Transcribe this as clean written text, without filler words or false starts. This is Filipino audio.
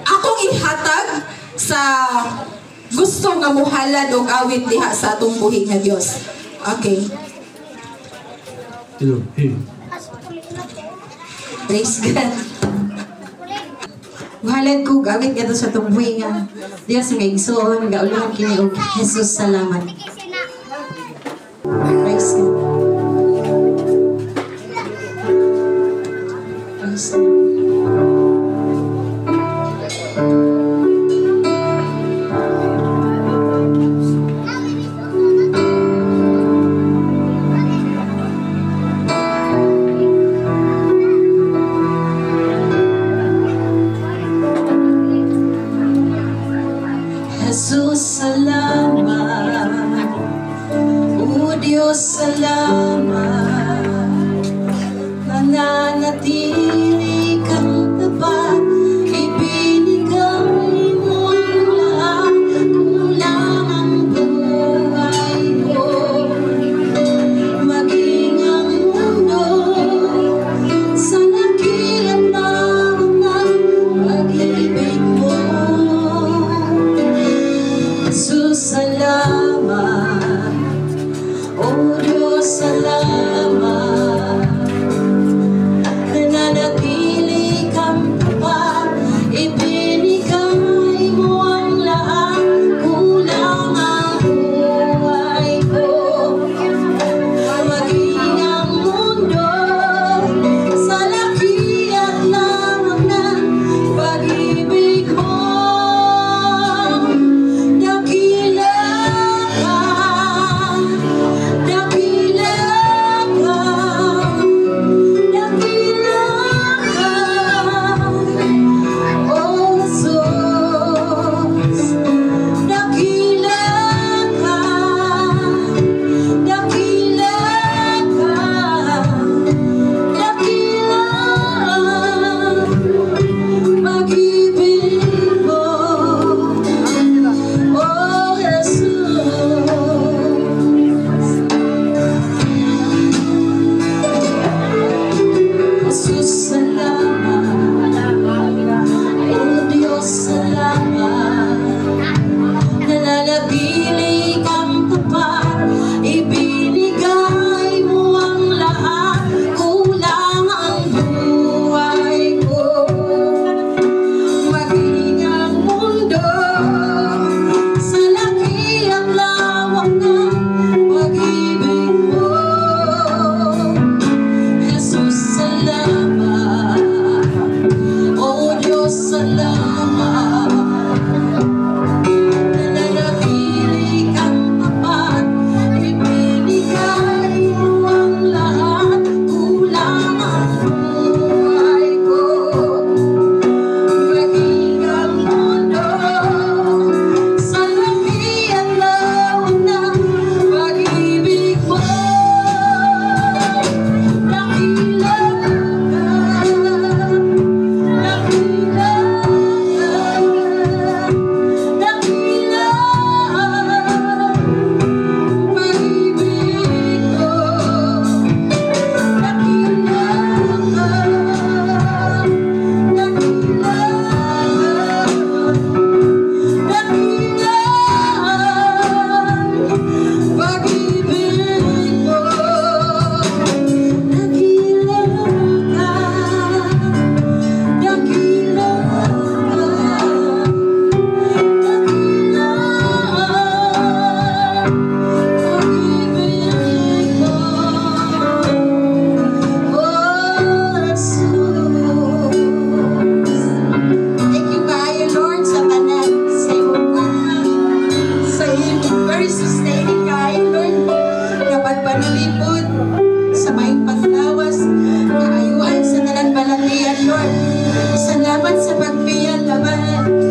akong ihatag sa gusto nga muhalad og awit diha sa atong buhi nga Dios. Okay. Hello. Hey. Praise God. Muhalad ko gawit ito sa atong buhi nga Dios nga igsoon nga ulungan kini og Jesus, salamat. Praise God. Praise God. Jesus, salamat. O Diyos, salamat. Nananatili kang tapat, ibinigay mo ang lahat, kulang ang buhay ko. Maging ang mundo sa lakihan lang ng pag-ibig mo. Jesus, salamat. O Diyos, salamat. Nananatili kang tapat, ibinigay mo ang lahat, kulang ang buhay ko. Maging ang mundo sa lakihan lamang ng pag-ibig mo. Salamat sa pagpiyal naman.